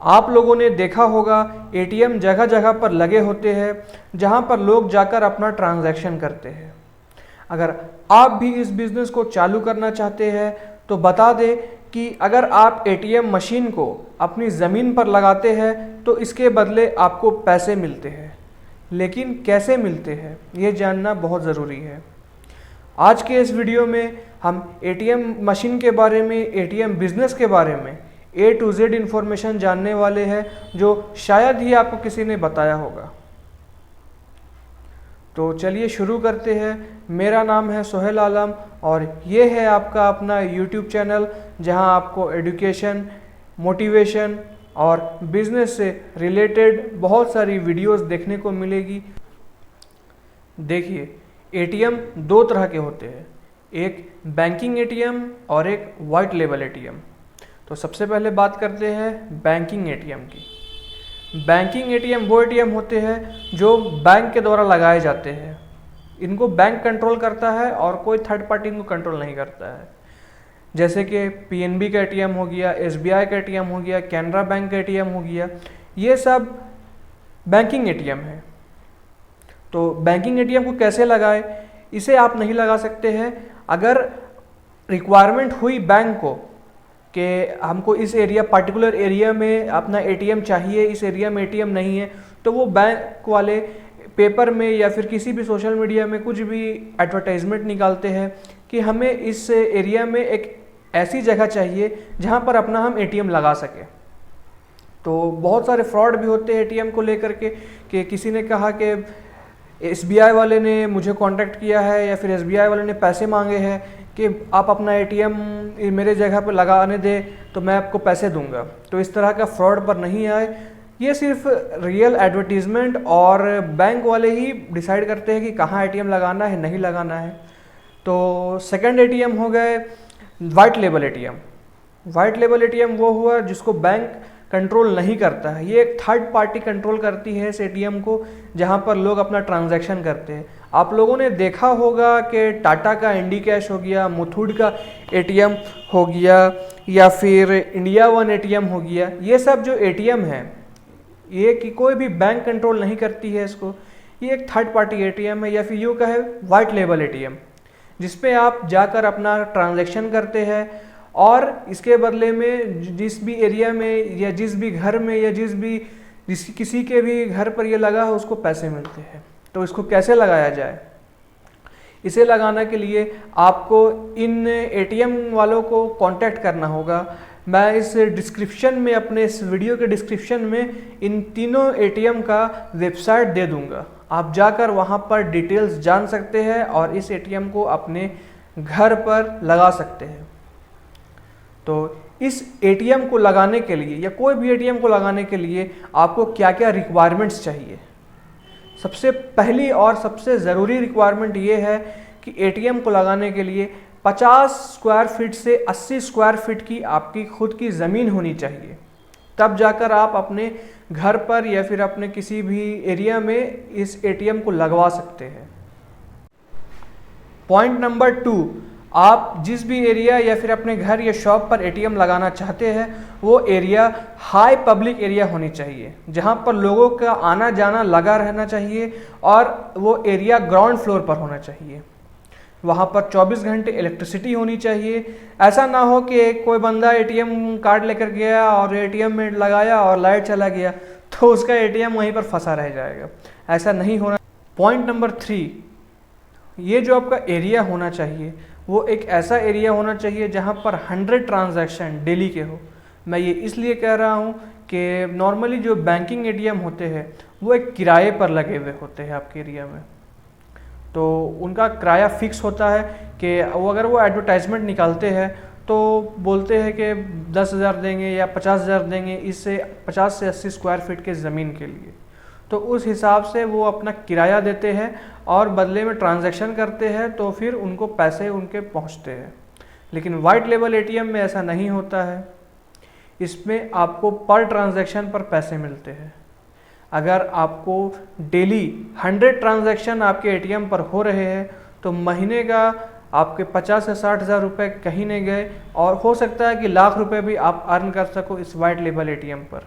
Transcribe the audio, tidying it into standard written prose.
आप लोगों ने देखा होगा एटीएम जगह जगह पर लगे होते हैं जहां पर लोग जाकर अपना ट्रांजैक्शन करते हैं। अगर आप भी इस बिज़नेस को चालू करना चाहते हैं तो बता दें कि अगर आप एटीएम मशीन को अपनी ज़मीन पर लगाते हैं तो इसके बदले आपको पैसे मिलते हैं। लेकिन कैसे मिलते हैं ये जानना बहुत ज़रूरी है। आज के इस वीडियो में हम एटीएम मशीन के बारे में, एटीएम बिज़नेस के बारे में A to Z इन्फॉर्मेशन जानने वाले हैं जो शायद ही आपको किसी ने बताया होगा। तो चलिए शुरू करते हैं। मेरा नाम है सोहेल आलम और ये है आपका अपना YouTube चैनल जहां आपको एजुकेशन, मोटिवेशन और बिजनेस से रिलेटेड बहुत सारी वीडियोस देखने को मिलेगी। देखिए, एटीएम दो तरह के होते हैं, एक बैंकिंग एटीएम और एक वाइट लेबल एटीएम। तो सबसे पहले बात करते हैं बैंकिंग एटीएम की। बैंकिंग एटीएम वो एटीएम होते हैं जो बैंक के द्वारा लगाए जाते हैं। इनको बैंक कंट्रोल करता है और कोई थर्ड पार्टी इनको कंट्रोल नहीं करता है। जैसे कि पीएनबी का एटीएम हो गया, एसबीआई का एटीएम हो गया, कैनरा बैंक का एटीएम हो गया, ये सब बैंकिंग एटीएम है। तो बैंकिंग एटीएम को कैसे लगाए, इसे आप नहीं लगा सकते हैं। अगर रिक्वायरमेंट हुई बैंक को कि हमको इस एरिया, पर्टिकुलर एरिया में अपना एटीएम चाहिए, इस एरिया में एटीएम नहीं है, तो वो बैंक वाले पेपर में या फिर किसी भी सोशल मीडिया में कुछ भी एडवर्टाइजमेंट निकालते हैं कि हमें इस एरिया में एक ऐसी जगह चाहिए जहां पर अपना हम एटीएम लगा सकें। तो बहुत सारे फ्रॉड भी होते हैं एटीएम को लेकर के कि किसी ने कहा कि एसबीआई वाले ने मुझे कांटेक्ट किया है या फिर एसबीआई वाले ने पैसे मांगे हैं कि आप अपना एटीएम मेरे जगह पर लगाने दें तो मैं आपको पैसे दूंगा। तो इस तरह का फ्रॉड पर नहीं आए। ये सिर्फ रियल एडवर्टीजमेंट और बैंक वाले ही डिसाइड करते हैं कि कहाँ एटीएम लगाना है, नहीं लगाना है। तो सेकंड एटीएम हो गए white label ATM. White label ATM वो हुआ जिसको बैंक कंट्रोल नहीं करता है। ये एक थर्ड पार्टी कंट्रोल करती है इस एटीएम को, जहाँ पर लोग अपना ट्रांजैक्शन करते हैं। आप लोगों ने देखा होगा कि टाटा का इंडी कैश हो गया, मुथूट का एटीएम हो गया या फिर इंडिया वन एटीएम हो गया। ये सब जो एटीएम है ये कि कोई भी बैंक कंट्रोल नहीं करती है इसको। ये एक थर्ड पार्टी एटीएम है या फिर यूँ कहे वाइट लेबल एटीएम, जिसपे आप जाकर अपना ट्रांजैक्शन करते हैं और इसके बदले में जिस भी एरिया में या जिस भी घर में या किसी के भी घर पर ये लगा है उसको पैसे मिलते हैं। तो इसको कैसे लगाया जाए, इसे लगाने के लिए आपको इन एटीएम वालों को कांटेक्ट करना होगा। मैं इस डिस्क्रिप्शन में, अपने इस वीडियो के डिस्क्रिप्शन में इन तीनों एटीएम का वेबसाइट दे दूंगा। आप जाकर वहां पर डिटेल्स जान सकते हैं और इस एटीएम को अपने घर पर लगा सकते हैं। तो इस एटीएम को लगाने के लिए या कोई भी एटीएम को लगाने के लिए आपको क्या क्या रिक्वायरमेंट्स चाहिए। सबसे पहली और सबसे ज़रूरी रिक्वायरमेंट ये है कि एटीएम को लगाने के लिए 50 स्क्वायर फीट से 80 स्क्वायर फीट की आपकी खुद की ज़मीन होनी चाहिए। तब जाकर आप अपने घर पर या फिर अपने किसी भी एरिया में इस एटीएम को लगवा सकते हैं। पॉइंट नंबर 2, आप जिस भी एरिया या फिर अपने घर या शॉप पर एटीएम लगाना चाहते हैं वो एरिया हाई पब्लिक एरिया होनी चाहिए, जहां पर लोगों का आना जाना लगा रहना चाहिए और वो एरिया ग्राउंड फ्लोर पर होना चाहिए। वहां पर 24 घंटे इलेक्ट्रिसिटी होनी चाहिए। ऐसा ना हो कि कोई बंदा एटीएम कार्ड लेकर गया और एटीएम में लगाया और लाइट चला गया तो उसका एटीएम वहीं पर फंसा रह जाएगा। ऐसा नहीं होना। पॉइंट नंबर 3, ये जो आपका एरिया होना चाहिए वो एक ऐसा एरिया होना चाहिए जहां पर 100 ट्रांजैक्शन डेली के हो। मैं ये इसलिए कह रहा हूं कि नॉर्मली जो बैंकिंग एटीएम होते हैं वो एक किराए पर लगे हुए होते हैं आपके एरिया में। तो उनका किराया फिक्स होता है कि अगर वो एडवर्टाइजमेंट निकालते हैं तो बोलते हैं कि 10,000 देंगे या 50,000 देंगे इससे 50 से 80 स्क्वायर फीट के ज़मीन के लिए। तो उस हिसाब से वो अपना किराया देते हैं और बदले में ट्रांजैक्शन करते हैं, तो फिर उनको पैसे उनके पहुंचते हैं। लेकिन वाइट लेबल एटीएम में ऐसा नहीं होता है। इसमें आपको पर ट्रांजैक्शन पर पैसे मिलते हैं। अगर आपको डेली 100 ट्रांजैक्शन आपके एटीएम पर हो रहे हैं तो महीने का आपके 50 से 60 हज़ार रुपये कहीं नहीं गए और हो सकता है कि लाख रुपए भी आप अर्न कर सको इस वाइट लेबल एटीएम पर।